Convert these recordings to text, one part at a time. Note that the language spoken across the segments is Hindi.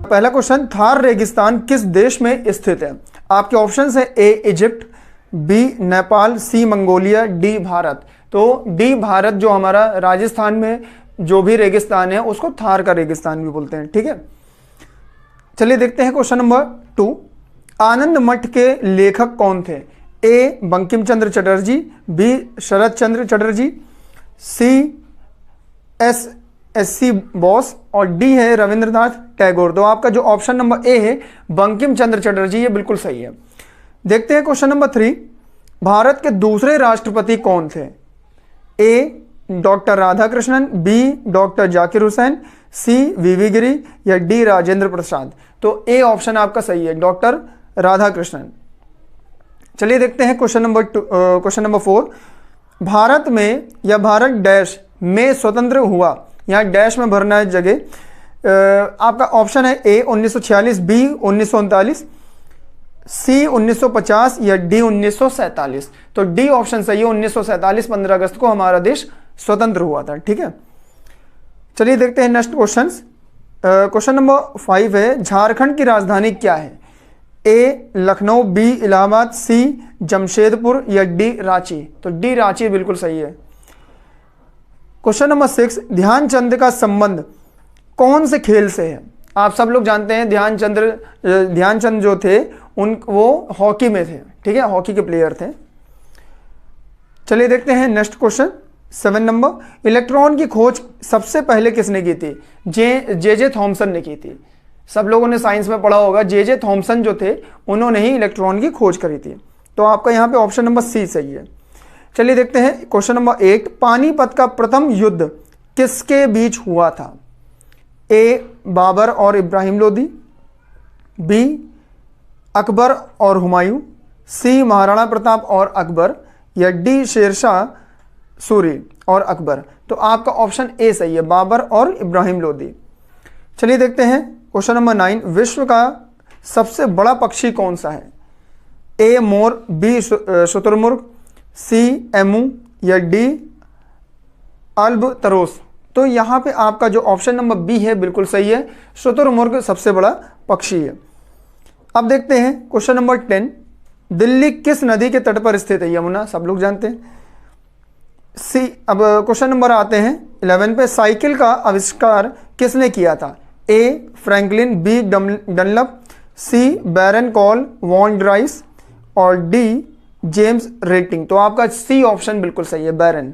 पहला क्वेश्चन, थार रेगिस्तान किस देश में स्थित है? आपके ऑप्शंस है ए इजिप्ट, बी नेपाल, सी मंगोलिया, डी भारत। तो डी भारत जो हमारा राजस्थान में जो भी रेगिस्तान है उसको थार का रेगिस्तान भी बोलते हैं। ठीक है, चलिए देखते हैं क्वेश्चन नंबर 2। आनंद मठ के लेखक कौन थे? A Bankim Chandra Chatterjee, B Sharat Chandra Chatterjee, C S C Bose और डी है रविंद्रनाथ टैगोर। तो आपका जो ऑप्शन नंबर ए है बंकिम चंद्र चटर्जी, ये बिल्कुल सही है। देखते हैं क्वेश्चन नंबर 3। भारत के दूसरे राष्ट्रपति कौन थे? A doctor Radhakrishnan, B doctor Zakir Hussain, C VV Giri या डी राजेंद्र प्रसाद। तो ए ऑप्शन आपका सही है, डॉक्टर राधाकृष्णन। चलिए देखते हैं क्वेश्चन नंबर 4। भारत में या भारत डैश में स्वतंत्र हुआ, यहाँ डैश में भरना है जगह। आपका ऑप्शन है ए 1946, बी 1939, सी 1950 या डी 1947। तो डी ऑप्शन सही है, 1947 15 अगस्त को हमारा देश स्वतंत्र हुआ था। ठीक है, चलिए देखते हैं नेक्स्ट क्वेश्चन। क्वेश्चन नंबर 5 है, झारखंड की राजधानी क्या है? ए लखनऊ, बी इलाहाबाद, सी जमशेदपुर या डी रांची। तो डी रांची बिल्कुल सही है। क्वेश्चन नंबर 6, ध्यानचंद का संबंध कौन से खेल से है? आप सब लोग जानते हैं ध्यानचंद जो थे वो हॉकी में थे। ठीक है, हॉकी के प्लेयर थे। चलिए देखते हैं नेक्स्ट क्वेश्चन 7 नंबर। इलेक्ट्रॉन की खोज सबसे पहले किसने की थी? जे थॉमसन ने की थी। सब लोगों ने साइंस में पढ़ा होगा, जे थॉमसन जो थे उन्होंने ही इलेक्ट्रॉन की खोज करी थी। तो आपका यहाँ पे ऑप्शन नंबर सी सही है। चलिए देखते हैं क्वेश्चन नंबर 8। पानीपत का प्रथम युद्ध किसके बीच हुआ था? ए बाबर और इब्राहिम लोदी, बी अकबर और हुमायूं, सी महाराणा प्रताप और अकबर या डी शेरशाह सूरी और अकबर। तो आपका ऑप्शन ए सही है, बाबर और इब्राहिम लोदी। चलिए देखते हैं क्वेश्चन नंबर 9। विश्व का सबसे बड़ा पक्षी कौन सा है? ए मोर, बी शुतुरमुर्ग, सी एमू या डी अल्बतरोस। तो यहाँ पे आपका जो ऑप्शन नंबर बी है बिल्कुल सही है, शुतुरमुर्ग सबसे बड़ा पक्षी है। अब देखते हैं क्वेश्चन नंबर 10। दिल्ली किस नदी के तट पर स्थित है? यमुना, सब लोग जानते हैं। सी अब क्वेश्चन नंबर आते हैं 11 पे। साइकिल का आविष्कार किसने किया था? ए फ्रैंकलिन, बी डनलप, सी बैरन कॉल वॉन ड्राइस और डी जेम्स रेटिंग। तो आपका सी ऑप्शन बिल्कुल सही है, बैरन।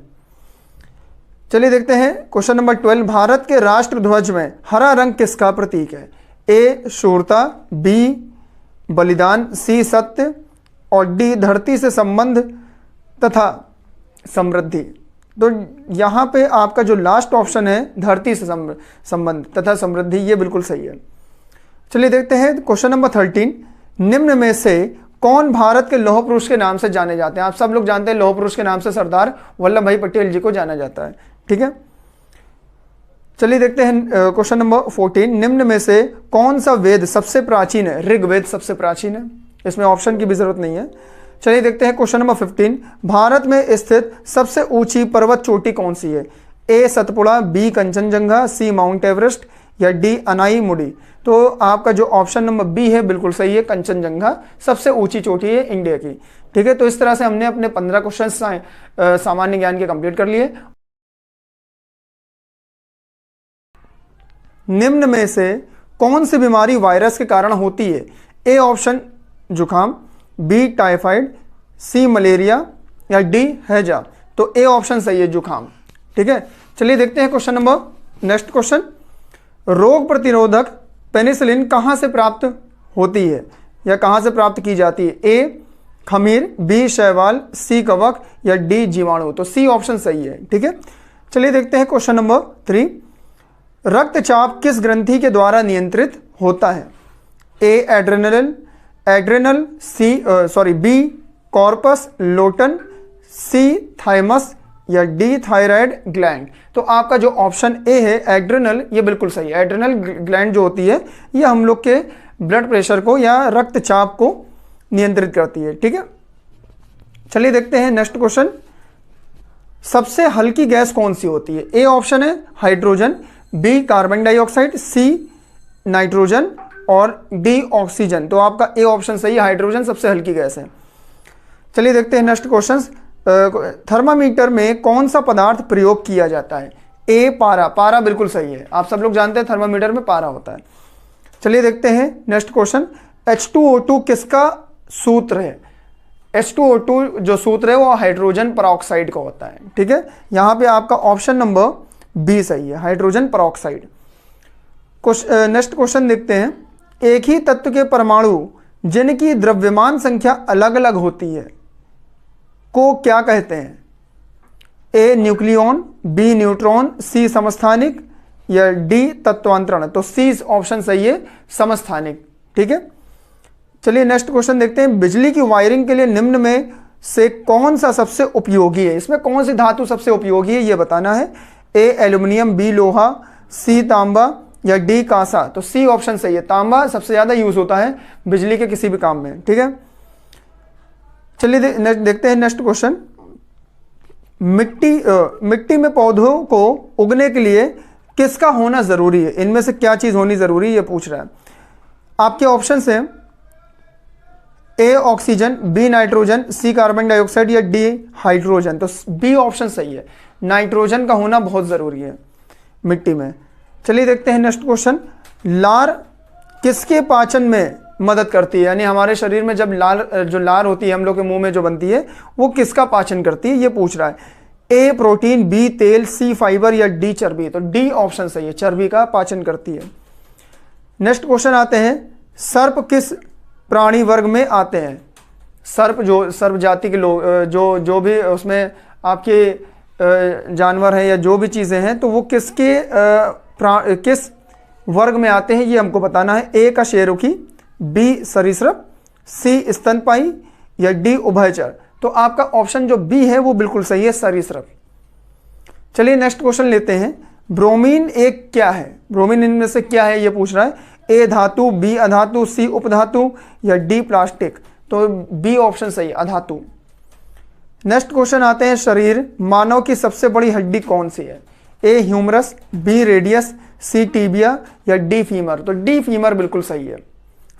चलिए देखते हैं क्वेश्चन नंबर 12। भारत के राष्ट्र ध्वज में हरा रंग किसका प्रतीक है? ए शूरता, बी बलिदान, सी सत्य और डी धरती से संबंध तथा समृद्धि। तो यहाँ पे आपका जो लास्ट ऑप्शन है धरती से संबंध तथा समृद्धि, ये बिल्कुल सही है। चलिए देखते हैं क्वेश्चन नंबर 13। निम्न में से कौन भारत के लौह पुरुष के नाम से जाने जाते हैं? आप सब लोग जानते हैं लौह पुरुष के नाम से सरदार वल्लभ भाई पटेल जी को जाना जाता है। ठीक है, चलिए देखते हैं क्वेश्चन नंबर 14। निम्न में से कौन सा वेद सबसे प्राचीन है? ऋग्वेद सबसे प्राचीन है, इसमें ऑप्शन की भी जरूरत नहीं है। चलिए देखते हैं क्वेश्चन नंबर 15। भारत में स्थित सबसे ऊंची पर्वत चोटी कौन सी है? ए सतपुड़ा, बी कंचनजंगा, सी माउंट एवरेस्ट या डी अनाई मुडी। तो आपका जो ऑप्शन नंबर बी है बिल्कुल सही है, कंचनजंगा सबसे ऊंची चोटी है इंडिया की। ठीक है, तो इस तरह से हमने अपने 15 क्वेश्चन सामान्य ज्ञान के कंप्लीट कर लिए। निम्न में से कौन सी बीमारी वायरस के कारण होती है? ए ऑप्शन जुकाम, बी टाइफाइड, सी मलेरिया या डी हैजा। तो ए ऑप्शन सही है, जुकाम। ठीक है, चलिए देखते हैं क्वेश्चन नंबर नेक्स्ट क्वेश्चन। रोग प्रतिरोधक पेनिसिलिन कहाँ से प्राप्त होती है या कहाँ से प्राप्त की जाती है? ए खमीर, बी शैवाल, सी कवक या डी जीवाणु। तो सी ऑप्शन सही है। ठीक है, चलिए देखते हैं क्वेश्चन नंबर 3। रक्तचाप किस ग्रंथि के द्वारा नियंत्रित होता है? ए एड्रेनल, बी कॉर्पस लोटन, सी थाइमस या डी थायराइड ग्लैंड। तो आपका जो ऑप्शन ए है एड्रेनल, ये बिल्कुल सही है। एड्रेनल ग्लैंड जो होती है ये हम लोग के ब्लड प्रेशर को या रक्तचाप को नियंत्रित करती है। ठीक है, चलिए देखते हैं नेक्स्ट क्वेश्चन। सबसे हल्की गैस कौन सी होती है? ए ऑप्शन है hydrogen, B carbon dioxide, C nitrogen और डी ऑक्सीजन। तो आपका ए ऑप्शन सही है, हाइड्रोजन सबसे हल्की गैस है। चलिए देखते हैं नेक्स्ट क्वेश्चन। थर्मामीटर में कौन सा पदार्थ प्रयोग किया जाता है? ए पारा। पारा बिल्कुल सही है, आप सब लोग जानते हैं थर्मामीटर में पारा होता है। चलिए देखते हैं नेक्स्ट क्वेश्चन। H2O2 किसका सूत्र है? H2O2 जो सूत्र है वो हाइड्रोजन परऑक्साइड का होता है। ठीक है, यहां पे आपका ऑप्शन नंबर बी सही है, हाइड्रोजन परऑक्साइड। नेक्स्ट क्वेश्चन देखते हैं। एक ही तत्व के परमाणु जिनकी द्रव्यमान संख्या अलग अलग होती है को क्या कहते हैं? ए न्यूक्लियॉन, बी न्यूट्रॉन, सी समस्थानिक या डी तत्वांतरण। तो सी ऑप्शन सही है, समस्थानिक। ठीक है, चलिए नेक्स्ट क्वेश्चन देखते हैं। बिजली की वायरिंग के लिए निम्न में से कौन सा सबसे उपयोगी है? इसमें कौन सी धातु सबसे उपयोगी है ये बताना है। ए एल्यूमिनियम, बी लोहा, सी तांबा या डी कांसा। तो सी ऑप्शन सही है, तांबा सबसे ज्यादा यूज होता है बिजली के किसी भी काम में। ठीक है, चलिए देखते हैं नेक्स्ट क्वेश्चन। मिट्टी में पौधों को उगने के लिए किसका होना जरूरी है? इनमें से क्या चीज होनी जरूरी है ये पूछ रहा है। आपके ऑप्शन है A oxygen, B nitrogen, C carbon dioxide या डी हाइड्रोजन। तो बी ऑप्शन सही है, नाइट्रोजन का होना बहुत जरूरी है मिट्टी में। चलिए देखते हैं नेक्स्ट क्वेश्चन। लार किसके पाचन में मदद करती है? यानी हमारे शरीर में जब लार होती है हम लोग के मुंह में जो बनती है वो किसका पाचन करती है ये पूछ रहा है। ए प्रोटीन, बी तेल, सी फाइबर या डी चर्बी। तो डी ऑप्शन सही है, चर्बी का पाचन करती है। नेक्स्ट क्वेश्चन आते हैं। सर्प किस प्राणी वर्ग में आते हैं? सर्प जो सर्प जाति के लोग जो भी उसमें आपके जानवर हैं या जो भी चीजें हैं तो वो किस वर्ग में आते हैं ये हमको बताना है। ए का शेरुकी, बी सरीसृप, सी स्तनपाई या डी उभयचर। तो आपका ऑप्शन जो बी है वो बिल्कुल सही है, सरीसृप। चलिए नेक्स्ट क्वेश्चन लेते हैं। ब्रोमीन एक क्या है? ब्रोमीन इनमें से क्या है ये पूछ रहा है। ए धातु, बी अधातु, सी उपधातु या डी प्लास्टिक। तो बी ऑप्शन सही, अधातु। नेक्स्ट क्वेश्चन आते हैं। शरीर मानव की सबसे बड़ी हड्डी कौन सी है? ए ह्यूमरस, बी रेडियस, सी टीबिया या डी फीमर। तो डी फीमर बिल्कुल सही है,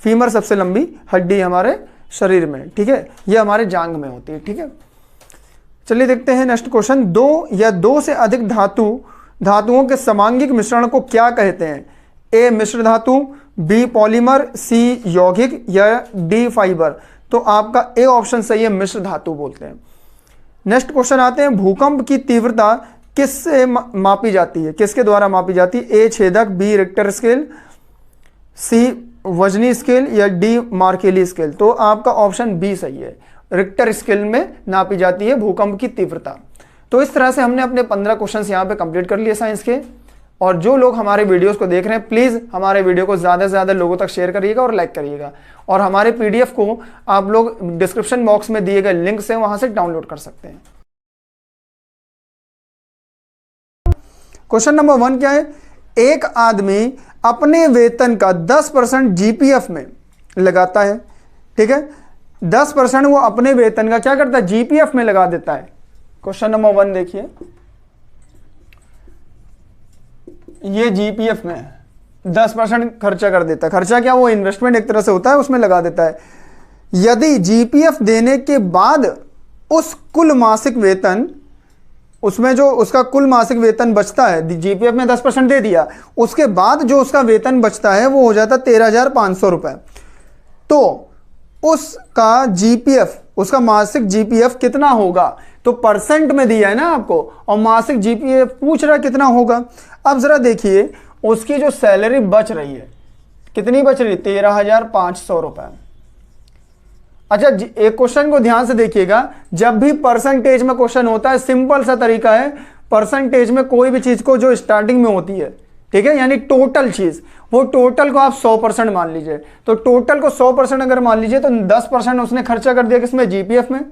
फीमर सबसे लंबी हड्डी हमारे शरीर में। ठीक है, ये हमारे जांग में होती है। ठीक है, चलिए देखते हैं नेक्स्ट क्वेश्चन। दो या दो से अधिक धातुओं के समांगिक मिश्रण को क्या कहते हैं? ए मिश्र धातु, बी पॉलीमर, सी यौगिक या डी फाइबर। तो आपका ए ऑप्शन सही है, मिश्र धातु बोलते हैं। नेक्स्ट क्वेश्चन आते हैं। भूकंप की तीव्रता किससे मापी जाती है? किसके द्वारा मापी जाती है? ए छेदक, बी रिक्टर स्केल, सी वजनी स्केल या डी मार्केली स्केल। तो आपका ऑप्शन बी सही है, रिक्टर स्केल में नापी जाती है भूकंप की तीव्रता। तो इस तरह से हमने अपने 15 क्वेश्चंस यहाँ पे कंप्लीट कर लिए साइंस के। और जो लोग हमारे वीडियोस को देख रहे हैं प्लीज़ हमारे वीडियो को ज़्यादा से ज़्यादा लोगों तक शेयर करिएगा और लाइक करिएगा। और हमारे PDF को आप लोग डिस्क्रिप्शन बॉक्स में दिए गए लिंक से वहाँ से डाउनलोड कर सकते हैं। क्वेश्चन नंबर 1 क्या है? एक आदमी अपने वेतन का 10% GPF में लगाता है। ठीक है, 10% वो अपने वेतन का क्या करता है? GPF में लगा देता है। क्वेश्चन नंबर 1 देखिए, ये GPF में 10% खर्चा कर देता है। खर्चा क्या? वो इन्वेस्टमेंट एक तरह से होता है, उसमें लगा देता है। यदि GPF देने के बाद उस कुल मासिक वेतन, उसमें जो उसका कुल मासिक वेतन बचता है, GPF में 10% दे दिया, उसके बाद जो उसका वेतन बचता है वो हो जाता 13,500 रुपए। तो उसका GPF, उसका मासिक GPF कितना होगा? तो परसेंट में दिया है ना आपको, और मासिक GPF पूछ रहा कितना होगा। अब जरा देखिए उसकी जो सैलरी बच रही है, कितनी बच रही है? 13,500 रुपए। अच्छा, एक क्वेश्चन को ध्यान से देखिएगा। जब भी परसेंटेज में क्वेश्चन होता है, सिंपल सा तरीका है, परसेंटेज में कोई भी चीज को जो स्टार्टिंग में होती है, ठीक है, यानी टोटल चीज, वो टोटल को आप 100% मान लीजिए। तो टोटल को 100% अगर मान लीजिए तो 10% उसने खर्चा कर दिया किसमें? GPF में।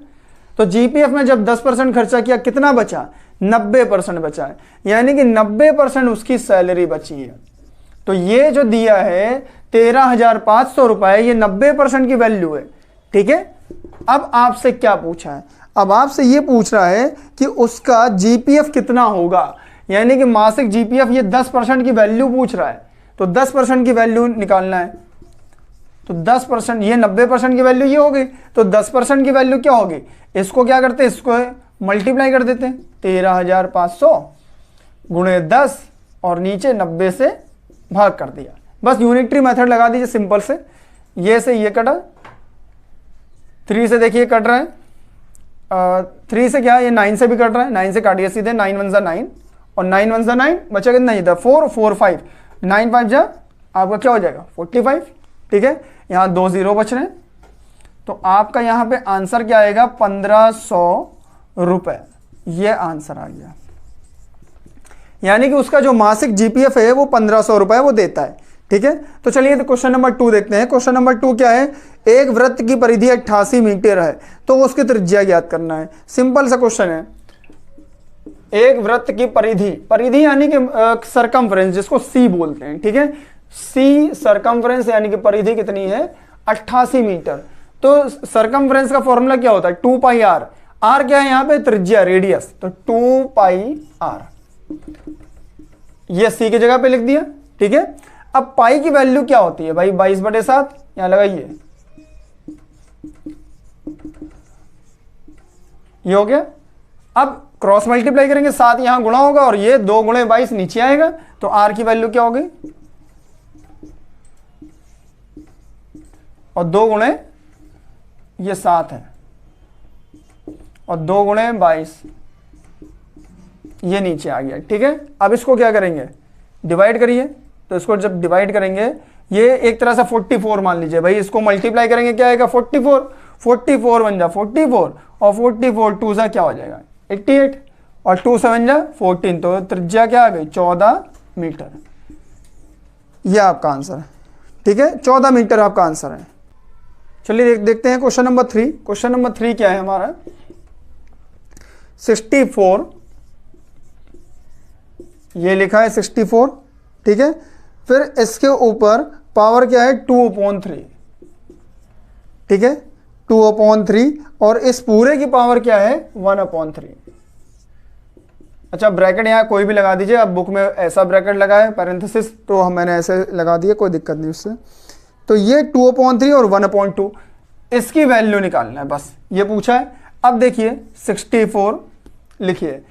तो GPF में जब 10% खर्चा किया, कितना बचा? 90% बचा है, यानी कि 90% उसकी सैलरी बची है। तो ये जो दिया है 13,500 रुपए, ये 90% की वैल्यू है। ठीक है, अब आपसे क्या पूछा है? अब आपसे ये पूछ रहा है कि उसका GPF कितना होगा, यानी कि मासिक GPF, ये 10% की वैल्यू पूछ रहा है। तो 10% की वैल्यू निकालना है। तो 10%, ये 90% की वैल्यू ये होगी, तो 10% की वैल्यू क्या होगी, इसको क्या करते हैं, इसको मल्टीप्लाई कर देते हैं, 13,500 गुणे 10 और नीचे 90 से भाग कर दिया। बस यूनिटरी मेथड लगा दीजिए सिंपल से, ये से ये कटा, 3 से देखिए कट रहा है, 3 से क्या है, ये 9 से भी कट रहा है, 9 से काटिए सीधे, 9 1 जा 9 और 9 1 जा 9, बचा कितना इधर 4 4 5, 9 5 जा आपका क्या हो जाएगा 45, ठीक है। यहाँ 2 0 बच रहे हैं, तो आपका यहाँ पे आंसर क्या आएगा 1500 रुपए, ये आंसर आ गया। यानी कि उसका जो मासिक जीपीएफ है वो 1500 रुपए वो देता है, ठीक है। तो चलिए तो क्वेश्चन नंबर 2 देखते हैं। क्वेश्चन नंबर 2 क्या है, एक वृत्त की परिधि 88 मीटर है तो उसकी त्रिज्या ज्ञात करना है। सिंपल सा क्वेश्चन है, एक वृत्त की परिधि, परिधि यानी कि सरकमफ्रेंस जिसको सी बोलते हैं, ठीक है। सी सरकमफ्रेंस यानी कि परिधि कितनी है 88 मीटर। तो सरकमफ्रेंस का फॉर्मूला क्या होता है 2 पाई आर, आर क्या है यहाँ पे त्रिज्या रेडियस, तो 2 पाई आर, ये सी की जगह पे लिख दिया, ठीक है। अब पाई की वैल्यू क्या होती है भाई 22/7, यहां लगाइए, ये हो गया। अब क्रॉस मल्टीप्लाई करेंगे, 7 यहां गुणा होगा और ये 2 गुणे 22 नीचे आएगा, तो आर की वैल्यू क्या होगी, और 2 गुणे ये 7 है और 2 गुणे 22 ये नीचे आ गया, ठीक है। अब इसको क्या करेंगे डिवाइड करिए, तो इसको जब डिवाइड करेंगे ये एक तरह से 44 मान लीजिए भाई, इसको मल्टीप्लाई करेंगे क्या आएगा 44, 44 बन जा 44 और 44 2 सा क्या हो जाएगा 88 और 2 7 जा 14, तो त्रिज्या क्या आ गई 14 मीटर, यह आपका आंसर है, ठीक है। 14 मीटर आपका आंसर है। चलिए देखते हैं क्वेश्चन नंबर 3। क्वेश्चन नंबर 3 क्या है हमारा 64, ये लिखा है 64, ठीक है। फिर इसके ऊपर पावर क्या है 2/3, ठीक है 2/3 और इस पूरे की पावर क्या है 1/3। अच्छा ब्रैकेट यहाँ कोई भी लगा दीजिए, अब बुक में ऐसा ब्रैकेट लगा है पैरेंथेसिस, तो हम मैंने ऐसे लगा दिया, कोई दिक्कत नहीं उससे। तो ये 2/3 और 1/2 इसकी वैल्यू निकालना है, बस ये पूछा है। अब देखिए 64 लिखिए।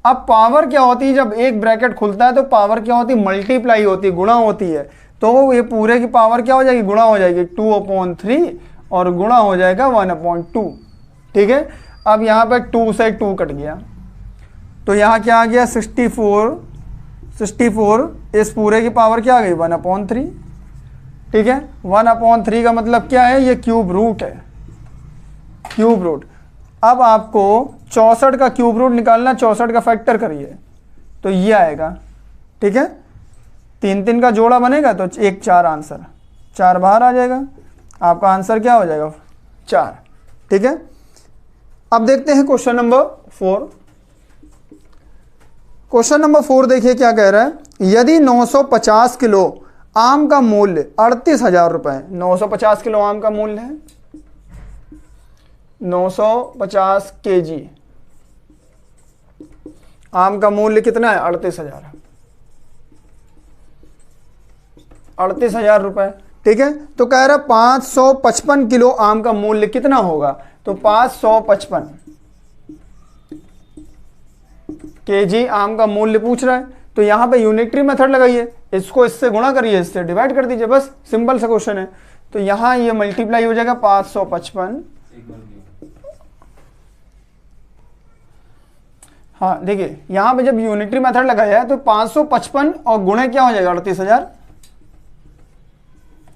अब पावर क्या होती है, जब एक ब्रैकेट खुलता है तो पावर क्या होती है मल्टीप्लाई होती है, गुणा होती है, तो ये पूरे की पावर क्या हो जाएगी गुणा हो जाएगी 2/3 और गुणा हो जाएगा 1/2, ठीक है। अब यहाँ पे 2 से 2 कट गया, तो यहाँ क्या आ गया 64 इस पूरे की पावर क्या आ गई 1/3, ठीक है। 1/3 का मतलब क्या है, ये क्यूब रूट है, क्यूब रूट। अब आपको 64 का क्यूब रूट निकालना, 64 का फैक्टर करिए तो ये आएगा, ठीक है। 3 3 का जोड़ा बनेगा तो 1 4 आंसर, 4 बाहर आ जाएगा, आपका आंसर क्या हो जाएगा 4, ठीक है। अब देखते हैं क्वेश्चन नंबर 4। क्वेश्चन नंबर 4 देखिए क्या कह रहा है, यदि 950 किलो आम का मूल्य 38,000 रुपए है, 950 किलो आम का मूल्य है, 950 kg आम का मूल्य कितना है 38,000, 38,000 रुपए, ठीक है। तो कह रहा 555 किलो आम का मूल्य कितना होगा, तो 555 kg आम का मूल्य पूछ रहा है, तो यहां पे यूनिटरी मेथड लगाइए, इसको इससे गुणा करिए, इससे डिवाइड कर दीजिए, बस सिंपल सा क्वेश्चन है। तो यहां ये मल्टीप्लाई हो जाएगा 555, हाँ देखिए यहां पे जब यूनिटरी मेथड लगाया है तो 555 और गुणे क्या हो जाएगा 38,000,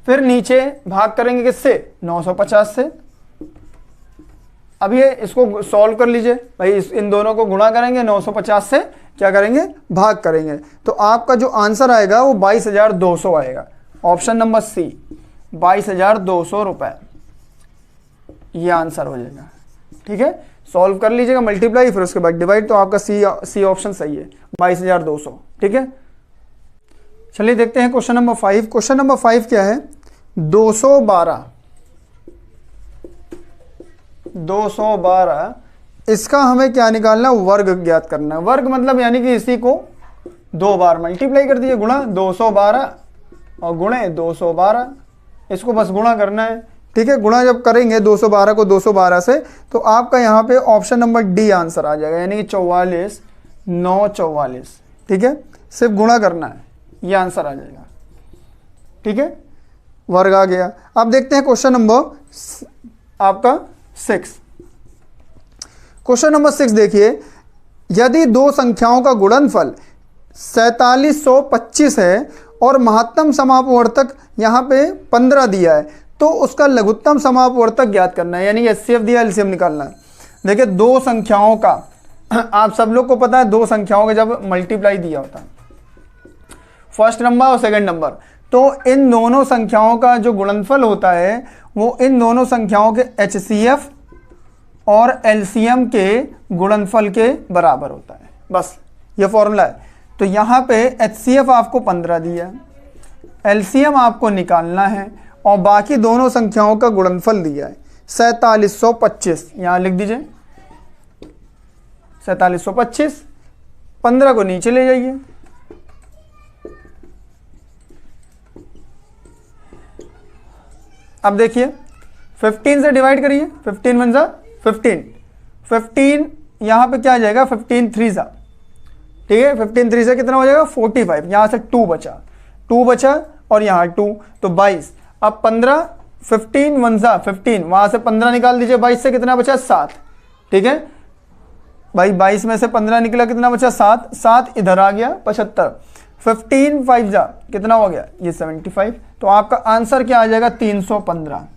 फिर नीचे भाग करेंगे किससे 950 से। अब ये इसको सॉल्व कर लीजिए भाई, इन दोनों को गुणा करेंगे 950 से क्या करेंगे भाग करेंगे, तो आपका जो आंसर आएगा वो 22,200 आएगा, ऑप्शन नंबर सी 22,200 रुपए, ये आंसर हो जाएगा, ठीक है। सॉल्व कर लीजिएगा मल्टीप्लाई, फिर उसके बाद डिवाइड, तो आपका सी ऑप्शन सही है 22,200, ठीक है। चलिए देखते हैं क्वेश्चन नंबर 5। क्वेश्चन नंबर 5 क्या है 212 इसका हमें क्या निकालना, वर्ग ज्ञात करना है। वर्ग मतलब यानी कि इसी को 2 बार मल्टीप्लाई कर दीजिए, गुणा 212 और गुणे 212, इसको बस गुणा करना है। ठीक है, गुणा जब करेंगे 212 को 212 से तो आपका यहाँ पे ऑप्शन नंबर डी आंसर आ जाएगा, यानी कि 44, 9 44। ठीक है, सिर्फ गुणा करना है, ये आंसर आ जाएगा। ठीक है, वर्ग आ गया। अब देखते हैं क्वेश्चन नंबर आपका 6। क्वेश्चन नंबर 6 देखिए, यदि दो संख्याओं का गुणनफल 4725 है और महत्तम समापवर्तक यहाँ पे 15 दिया है, तो उसका लघुत्तम समापवर्तक ज्ञात करना है, यानी एचसीएफ दिया, एलसीएम निकालना है। देखिए दो संख्याओं का आप सब लोग को पता है, दो संख्याओं का जब मल्टीप्लाई दिया होता है, फर्स्ट नंबर और सेकंड नंबर, तो इन दोनों संख्याओं का जो गुणनफल होता है वो इन दोनों संख्याओं के एचसीएफ और एलसीएम के गुणनफल के बराबर होता है। बस ये फॉर्मूला है। तो यहाँ पे एचसीएफ आपको 15 दिया है, एलसीएम आपको निकालना है और बाकी दोनों संख्याओं का गुणनफल दिया है 4725। यहाँ लिख दीजिए 4725, 15 को नीचे ले जाइए, अब देखिए 15 से डिवाइड करिए, 15 वन जा 15, 15 यहाँ पे क्या आ जाएगा 15 3 जा, ठीक है 15 3 से कितना हो जाएगा 45, यहाँ से 2 बचा, 2 बचा और यहाँ 2 तो 22। अब 15, 15 वन जा 15, वहाँ से 15 निकाल दीजिए, 22 से कितना बचा 7। ठीक है भाई, 22 में से 15 निकला, कितना बचा 7, 7 इधर आ गया 75, 15 5 जा कितना हो गया ये 75। तो आपका आंसर क्या आ जाएगा 315,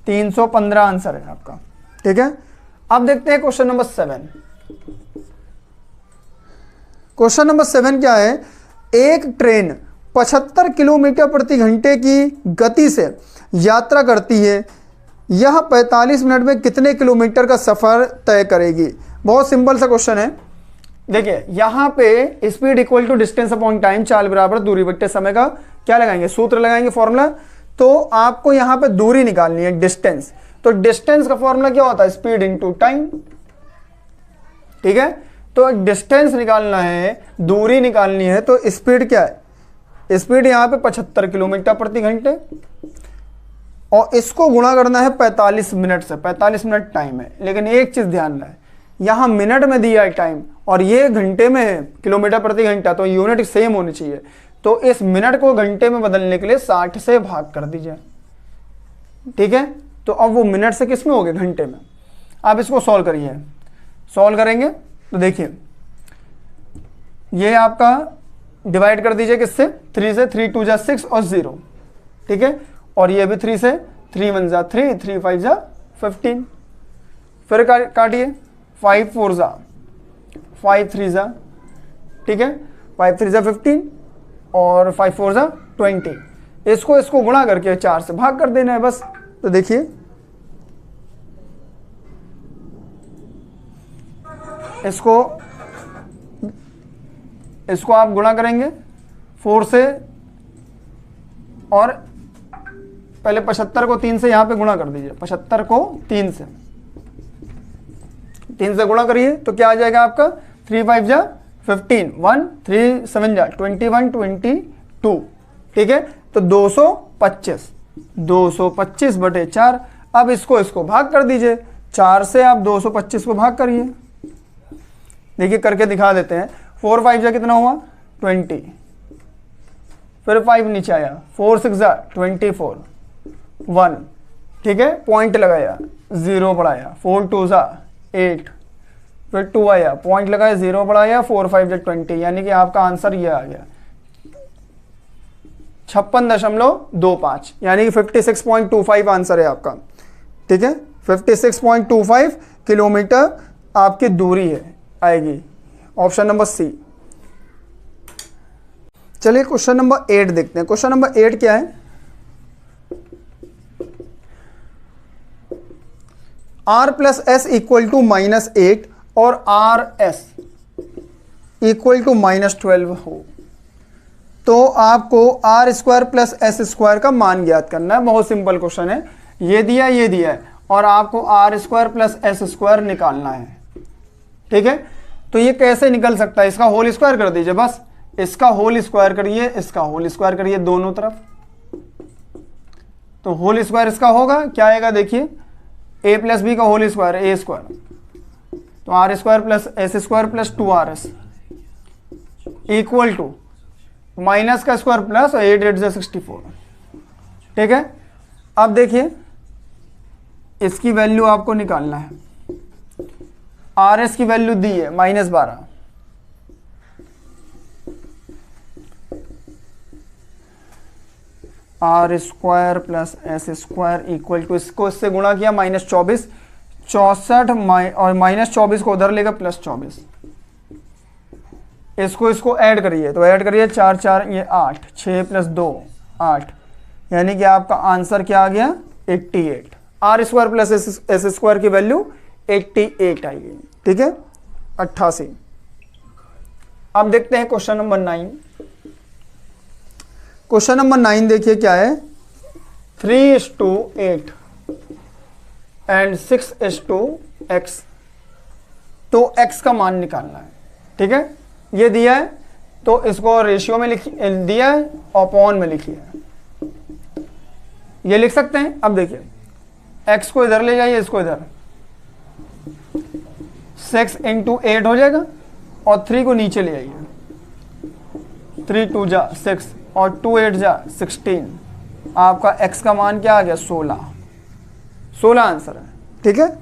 315 आंसर है आपका। ठीक है, अब देखते हैं क्वेश्चन नंबर 7। क्वेश्चन नंबर 7 क्या है, एक ट्रेन 75 किलोमीटर प्रति घंटे की गति से यात्रा करती है, यह 45 मिनट में कितने किलोमीटर का सफर तय करेगी। बहुत सिंपल सा क्वेश्चन है। देखिए यहाँ पे speed equal to distance upon time, चाल बराबर दूरी बट्टे समय का क्या लगाएंगे, सूत्र लगाएंगे, फॉर्मूला। तो आपको यहाँ पे दूरी निकालनी है, डिस्टेंस। तो डिस्टेंस का फॉर्मूला क्या होता है, स्पीड इनटू टाइम। ठीक है, तो डिस्टेंस निकालना है, दूरी निकालनी है, तो स्पीड क्या है, स्पीड यहाँ पे 75 किलोमीटर प्रति घंटे और इसको गुणा करना है 45 मिनट से, 45 मिनट टाइम है। लेकिन एक चीज ध्यान रहे, यहाँ मिनट में दिया है टाइम और ये घंटे में है, किलोमीटर प्रति घंटा, तो यूनिट सेम होनी चाहिए। तो इस मिनट को घंटे में बदलने के लिए 60 से भाग कर दीजिए। ठीक है, तो अब वो मिनट से किस में हो गए, घंटे में। आप इसको सॉल्व करिए, सॉल्व करेंगे तो देखिए ये आपका डिवाइड कर दीजिए किससे, 3 से, 3 2 जा 6 और 0। ठीक है, और ये भी 3 से, 3 1 जा 3, 3 5 जा 15। फिर काटिए, 5 4 जा 5 3 जा, ठीक है 5 3 जा 15 और 5 4 जा 20। इसको गुणा करके 4 से भाग कर देना है बस। तो देखिए इसको आप गुणा करेंगे 4 से, और पहले 75 को 3 से यहाँ पे गुणा कर दीजिए, 75 को 3 से गुणा करिए तो क्या आ जाएगा आपका 3 5 जा 15, 1 3 7 जा 21 22। ठीक है, तो 225 बटे 4। अब इसको भाग कर दीजिए, 4 से आप 225 को भाग करिए। देखिए करके दिखा देते हैं, 4 5 जा कितना हुआ 20, फिर 5 नीचे आया, 4 6 जा 24 1। ठीक है, पॉइंट लगाया, 0 बढ़ाया, 4 2 जा 8, फिर 2 आया, पॉइंट लगाया, 0 बढ़ाया, 4 5 जा 20, यानी कि आपका आंसर ये आ गया 56.25, यानी कि 56.25 आंसर है आपका। ठीक है, 56.25 किलोमीटर आपकी दूरी है, आएगी ऑप्शन नंबर सी। चलिए क्वेश्चन नंबर 8 देखते हैं। क्वेश्चन नंबर 8 क्या है, r plus S equal to -8 और आर एस इक्वल टू -12 हो तो आपको R square plus S square का मान ज्ञात करना है। बहुत सिंपल क्वेश्चन है, ये दिया है और आपको R square plus S square निकालना है। ठीक है, तो ये कैसे निकल सकता है, इसका होल स्क्वायर कर दीजिए बस, इसका होल स्क्वायर करिए, इसका होल स्क्वायर करिए दोनों तरफ, तो होल स्क्वायर इसका होगा क्या आएगा देखिए, a प्लस बी का होल स्क्वायर ए स्क्वायर, तो R square plus S square plus 2RS equal to minus का स्क्वायर प्लस 8 8 64। ठीक है, अब देखिए इसकी वैल्यू आपको निकालना है, RS की वैल्यू दी है -12, R square plus S square equal to, इसको इससे गुणा किया -24, 64 और -24 को उधर लेकर +24, इसको ऐड करिए, तो ऐड करिए 4 4 ये 8, 6 + 2 8, यानी कि आपका आंसर क्या आ गया 88। R square plus S square की वैल्यू 88 आएगी। ठीक है, 88। अब देखते हैं क्वेश्चन नंबर 9। क्वेश्चन नंबर 9 देखिए क्या है, 3:8 एंड 6:x, तो x का मान निकालना है। ठीक है, ये दिया है तो इसको रेशियो में दिया है, अपॉन में लिखिए, ये लिख सकते हैं। अब देखिए x को इधर ले जाइए, इसको इधर, 6 × 8 हो जाएगा और 3 को नीचे ले आइए, 3 2 जा 6 और 2 8 जा 16, आपका x का मान क्या आ गया 16 आंसर है। ठीक है,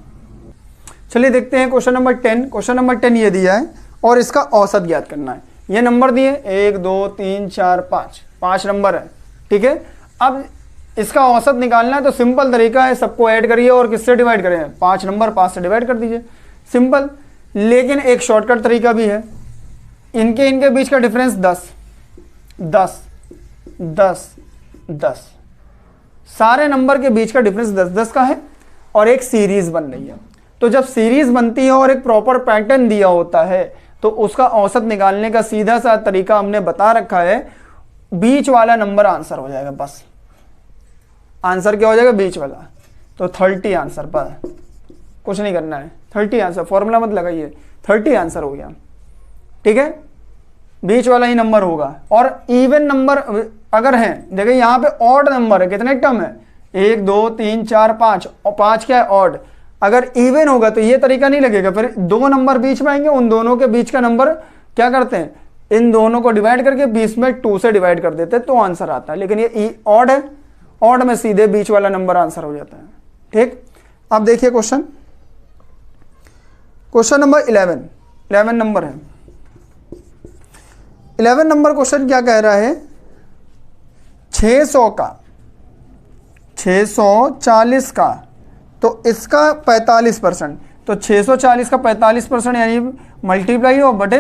चलिए देखते हैं क्वेश्चन नंबर 10। क्वेश्चन नंबर 10 ये दिया है और इसका औसत ज्ञात करना है। ये नंबर दिए 1 2 3 4 5 नंबर है। ठीक है, अब इसका औसत निकालना है तो सिंपल तरीका है, सबको ऐड करिए और किससे डिवाइड करें, 5 नंबर 5 से डिवाइड कर दीजिए, सिंपल। लेकिन एक शॉर्टकट तरीका भी है, इनके बीच का डिफरेंस 10 10 10 10, सारे नंबर के बीच का डिफरेंस 10 10 का है और एक सीरीज बन रही है। तो जब सीरीज बनती है और एक प्रॉपर पैटर्न दिया होता है तो उसका औसत निकालने का सीधा सा तरीका हमने बता रखा है, बीच वाला नंबर आंसर हो जाएगा। बस आंसर क्या हो जाएगा, बीच वाला, तो 30 आंसर, पर कुछ नहीं करना है, 30 आंसर, फॉर्मूला मत लगाइए, 30 आंसर हो गया। ठीक है, बीच वाला ही नंबर होगा। और इवन नंबर अगर है, देखिए यहाँ पे ऑड नंबर है, कितने टर्म है, 1 2 3 4 5, और 5 क्या है ऑड। अगर इवन होगा तो ये तरीका नहीं लगेगा, फिर 2 नंबर बीच में आएंगे, उन दोनों के बीच का नंबर क्या करते हैं, इन दोनों को डिवाइड करके 20 में 2 से डिवाइड कर देते हैं तो आंसर आता है। लेकिन ये ऑड है, ऑड में सीधे बीच वाला नंबर आंसर हो जाता है। ठीक, अब देखिए क्वेश्चन नंबर 11 नंबर है। 11 नंबर क्वेश्चन क्या कह रहा है, 600 का 640 का, तो इसका 45%, तो 640 का 45% यानी मल्टीप्लाई हो बटे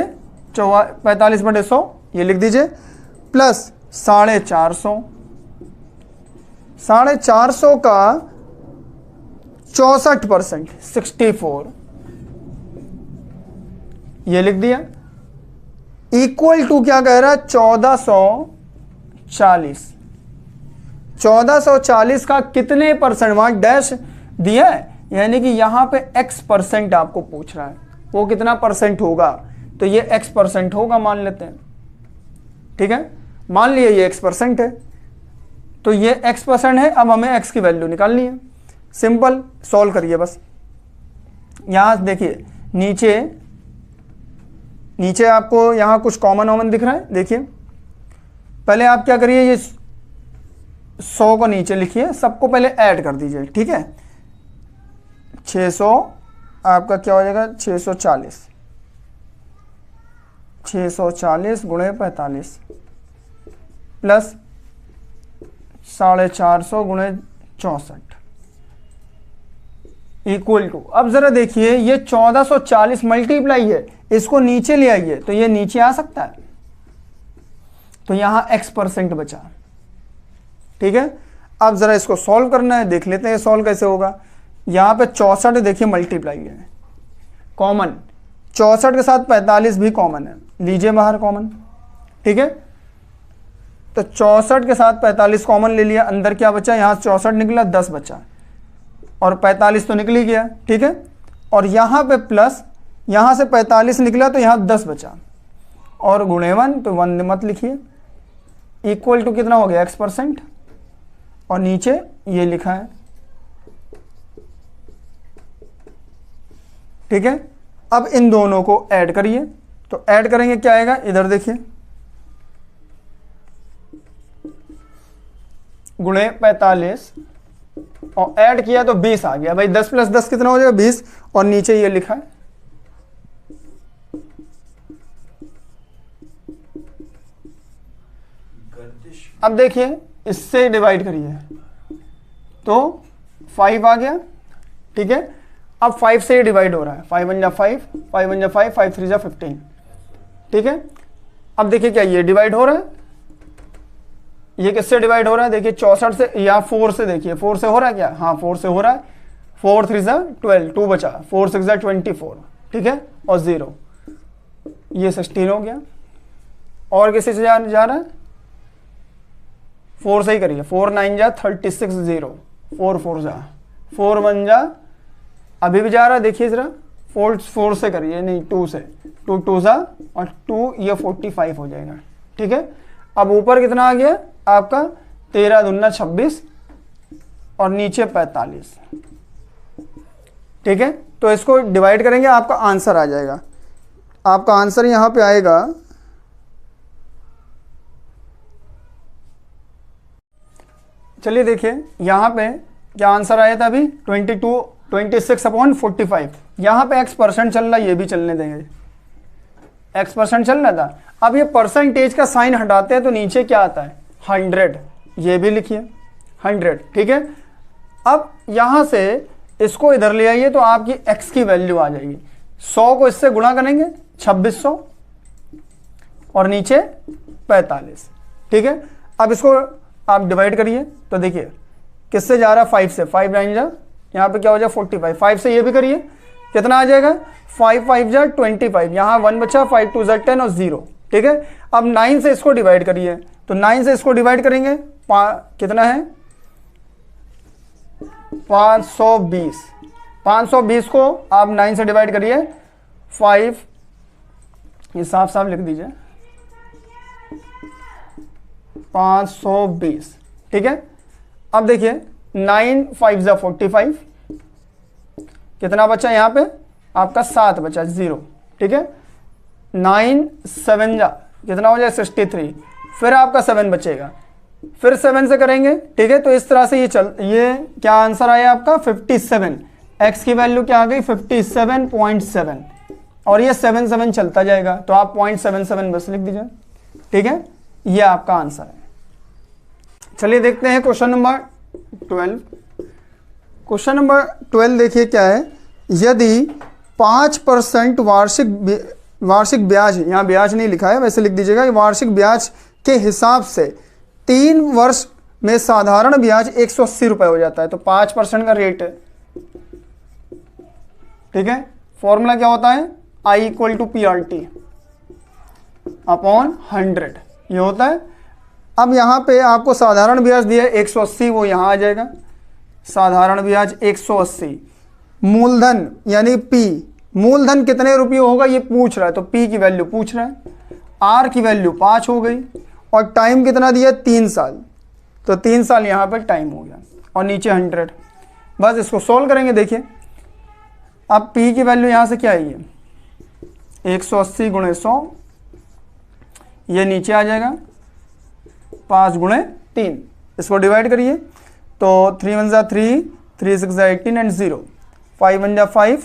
45/100, ये लिख दीजिए, प्लस 450, 450 का 64%, 64, ये लिख दिया, इक्वल टू क्या कह रहा है, 1440। 1440 का कितने परसेंट, वहां डैश दिया है, यानी कि यहां पे x% आपको पूछ रहा है, वो कितना परसेंट होगा, तो ये x% होगा मान लेते हैं। ठीक है, मान लिए ये x% है, तो ये x% है। अब हमें x की वैल्यू निकालनी है, सिंपल सॉल्व करिए बस। यहां देखिए नीचे आपको यहां कुछ कॉमन दिख रहा है, देखिए पहले आप क्या करिए, ये 100 को नीचे लिखिए, सबको पहले ऐड कर दीजिए। ठीक है, 600 आपका क्या हो जाएगा, 640 गुणे 45 प्लस 450 गुणे 64 इक्वल टू, अब जरा देखिए ये 1440 मल्टीप्लाई है, इसको नीचे ले आइए तो ये नीचे आ सकता है, तो यहां x% बचा। ठीक है, अब जरा इसको सॉल्व करना है, देख लेते हैं सॉल्व कैसे होगा। यहां पे 64 देखिए मल्टीप्लाई है, कॉमन 64 के साथ 45 भी कॉमन है, लीजिए बाहर कॉमन। ठीक है, तो 64 के साथ 45 कॉमन ले लिया, अंदर क्या बचा, यहां 64 निकला, 10 बचा, और 45 तो निकल ही गया। ठीक है, और यहां पे प्लस, यहां से 45 निकला तो यहां 10 बचा, और गुणे 1, तो 1 मत लिखिए, इक्वल टू कितना हो गया x%, और नीचे ये लिखा है। ठीक है, अब इन दोनों को ऐड करिए, तो ऐड करेंगे क्या आएगा, इधर देखिए, गुणे 45 और ऐड किया तो 20 आ गया भाई। 10 + 10 कितना हो जाएगा 20, और नीचे ये लिखा है। अब देखिए इससे डिवाइड करिए तो 5 आ गया। ठीक है, अब 5 से ये डिवाइड हो रहा है, 5 × 5, 5 × 5, 5 × 3 = 15। ठीक है, अब देखिए क्या ये डिवाइड हो रहा है, ये किससे डिवाइड हो रहा है, देखिए 64 से या 4 से, देखिए 4 से हो रहा है क्या, हाँ 4 से हो रहा है। 4 × 3 = 12, 2 बचा, 4 × 6 = 24। ठीक है, और 0, ये 16 हो गया। और किसी से जा रहा है, 4 से ही करिए, 4 × 9 = 36, 0, 4 4 जा, 4 1 जा, अभी भी जा रहा है, देखिए जरा 4 से करिए, नहीं 2 से, 2 2 जा, और 2 ये 45 हो जाएगा। ठीक है, अब ऊपर कितना आ गया आपका 13 दूना 26 और नीचे 45। ठीक है, तो इसको डिवाइड करेंगे, आपका आंसर आ जाएगा। आपका आंसर यहां पे आएगा, चलिए देखिए यहां पे क्या आंसर आया था अभी, 26/45। यहां पे x% चल रहा है, ये भी चलने देंगे, x% चल रहा था। अब ये परसेंटेज का साइन हटाते हैं तो नीचे क्या आता है 100, ये भी लिखिए 100। ठीक है, अब यहां से इसको इधर ले आइए तो आपकी x की वैल्यू आ जाएगी। 100 को इससे गुणा करेंगे 2600 और नीचे 45। ठीक है, अब इसको आप डिवाइड करिए तो देखिए किससे जा रहा है, 5 से, 5 9 जा, यहाँ पे क्या हो जाए 45। 5 से ये भी करिए, कितना आ जाएगा, 5 5 जा 25, यहाँ 1 बचा, 5 2 जा 10 और 0। ठीक है, अब 9 से इसको डिवाइड करिए, तो 9 से इसको डिवाइड करेंगे, कितना है 520। 520 को आप 9 से डिवाइड करिए, 5, ये साफ साफ लिख दीजिए 520। ठीक है, अब देखिए 9 5 जा 45, कितना बचा यहाँ पे आपका 7 बचा, 0। ठीक है, 9 7 जा कितना हो जाए 63, फिर आपका 7 बचेगा, फिर 7 से करेंगे। ठीक है, तो इस तरह से ये क्या आंसर आया आपका 57। x की वैल्यू क्या आ गई 57.7, और ये 7 7 चलता जाएगा, तो आप 0.77 बस लिख दीजिए। ठीक है, ये आपका आंसर है। चलिए देखते हैं क्वेश्चन नंबर 12। क्वेश्चन नंबर 12 देखिए क्या है, यदि 5% वार्षिक ब्याज, यहाँ ब्याज नहीं लिखा है, वैसे लिख दीजिएगा, वार्षिक ब्याज के हिसाब से 3 वर्ष में साधारण ब्याज 180 रुपए हो जाता है, तो 5% का रेट है। ठीक है, फॉर्मूला क्या होता है, I = PRT अपॉन 100 ये होता है। अब यहाँ पे आपको साधारण ब्याज दिया है 180, वो यहाँ आ जाएगा, साधारण ब्याज 180। मूलधन यानी P, मूलधन कितने रुपये होगा ये पूछ रहा है, तो P की वैल्यू पूछ रहा है। R की वैल्यू 5 हो गई, और टाइम कितना दिया 3 साल, तो 3 साल यहाँ पर टाइम हो गया, और नीचे 100। बस इसको सोल्व करेंगे। देखिए अब P की वैल्यू यहाँ से क्या आई है 180 × 100, ये नीचे आ जाएगा 5 × 3, इसको डिवाइड करिए तो 3 1 = 3, 3 6 = 18 एंड 0, 5 1 = 5,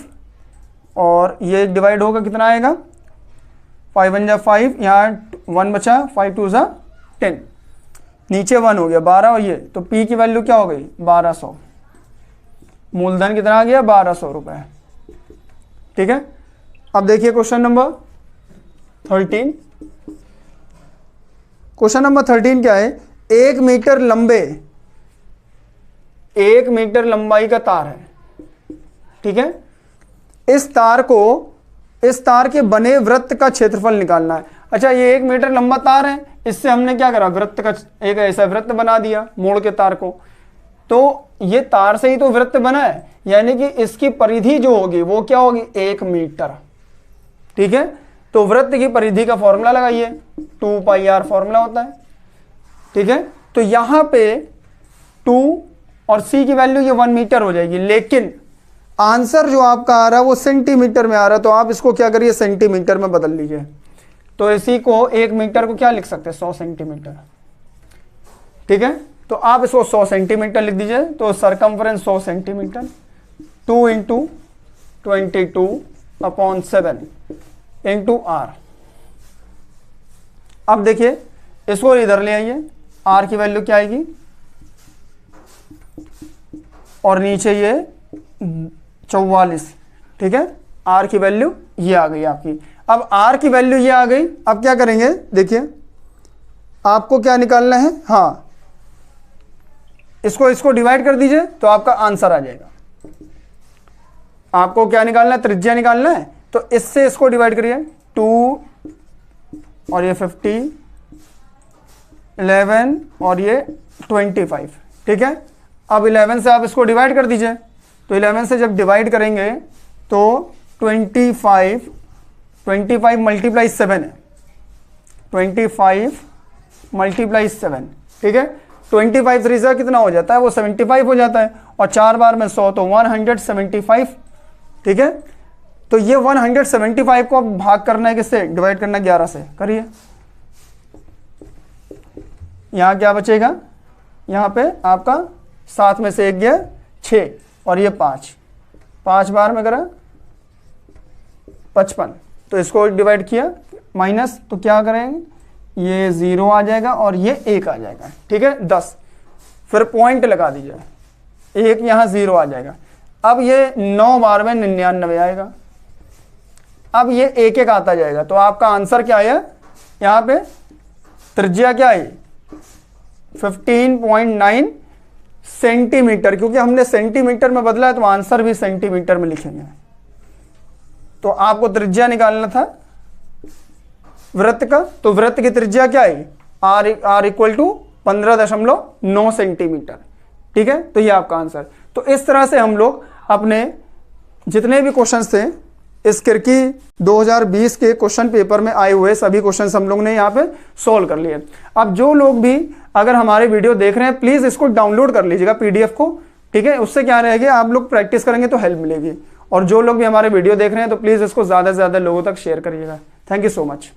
और ये डिवाइड होगा कितना आएगा 5 1 = 5, यहाँ 1 बचा, 5 2 = 10, नीचे 1 हो गया 12, और ये तो P की वैल्यू क्या हो गई 1200। मूलधन कितना आ गया 1200 रुपए। ठीक है, अब देखिए क्वेश्चन नंबर 13। क्वेश्चन नंबर 13 क्या है, 1 मीटर लंबे, 1 मीटर लंबाई का तार है। ठीक है, इस तार के बने वृत्त का क्षेत्रफल निकालना है। अच्छा, ये 1 मीटर लंबा तार है, इससे हमने क्या करा, वृत्त का एक ऐसा वृत्त बना दिया मोड़ के तार को, तो ये तार से ही तो वृत्त बना है, यानी कि इसकी परिधि जो होगी वो क्या होगी 1 मीटर। ठीक है, तो वृत्त की परिधि का फॉर्मूला लगाइए, 2πr फॉर्मूला होता है, ठीक है। तो यहां पे 2 और c की वैल्यू ये 1 मीटर हो जाएगी, लेकिन आंसर जो आपका आ रहा है वो सेंटीमीटर में आ रहा है, तो आप इसको क्या करिए, सेंटीमीटर में बदल लीजिए। तो इसी को 1 मीटर को क्या लिख सकते हैं, 100 सेंटीमीटर, ठीक है। तो आप इसको 100 सेंटीमीटर लिख दीजिए। तो सरकमफ्रेंस 100 सेंटीमीटर, 2 × 22/7 × r। अब देखिए इसको इधर ले आइए, r की वैल्यू क्या आएगी, और नीचे ये 44, ठीक है। r की वैल्यू ये आ गई आपकी। अब r की वैल्यू ये आ गई, अब क्या करेंगे, देखिए आपको क्या निकालना है, हाँ इसको डिवाइड कर दीजिए तो आपका आंसर आ जाएगा। आपको क्या निकालना है, त्रिज्या निकालना है, तो इससे इसको डिवाइड करिए, 2 और ये 50, 11 और ये 25, ठीक है। अब 11 से आप इसको डिवाइड कर दीजिए, तो 11 से जब डिवाइड करेंगे तो 25 मल्टीप्लाई 7 है, 25 मल्टीप्लाई 7, ठीक है। 25 3 से कितना हो जाता है, वो 75 हो जाता है, और 4 बार में 100 तो 175, ठीक है। तो ये 175 को अब भाग करना है किससे, डिवाइड करना है 11 से, करिए। यहाँ क्या बचेगा, यहाँ पे आपका 7 में से 1 गया 6 और ये 5 बार में करा 55, तो इसको डिवाइड किया माइनस, तो क्या करेंगे, ये 0 आ जाएगा और ये 1 आ जाएगा, ठीक है, 10। फिर पॉइंट लगा दीजिए, 1 यहाँ 0 आ जाएगा। अब ये 9 बार में 99 आएगा, अब ये 1 आता जाएगा, तो आपका आंसर क्या आया, यहाँ पे त्रिज्या क्या आई, 15.9 सेंटीमीटर, क्योंकि हमने सेंटीमीटर में बदला है तो आंसर भी सेंटीमीटर में लिखेंगे। तो आपको त्रिज्या निकालना था वृत्त का, तो वृत्त की त्रिज्या क्या आई, r = 15.9 सेंटीमीटर, ठीक है। तो ये आपका आंसर। तो इस तरह से हम लोग अपने जितने भी क्वेश्चंस थे इस किर्की 2020 के क्वेश्चन पेपर में आए हुए सभी क्वेश्चंस हम लोग ने यहाँ पे सोल्व कर लिए। अब जो लोग भी अगर हमारे वीडियो देख रहे हैं प्लीज इसको डाउनलोड कर लीजिएगा पीडीएफ को, ठीक है। उससे क्या रहेगा, आप लोग प्रैक्टिस करेंगे तो हेल्प मिलेगी। और जो लोग भी हमारे वीडियो देख रहे हैं तो प्लीज इसको ज्यादा से ज्यादा लोगों तक शेयर करिएगा। Thank you so much.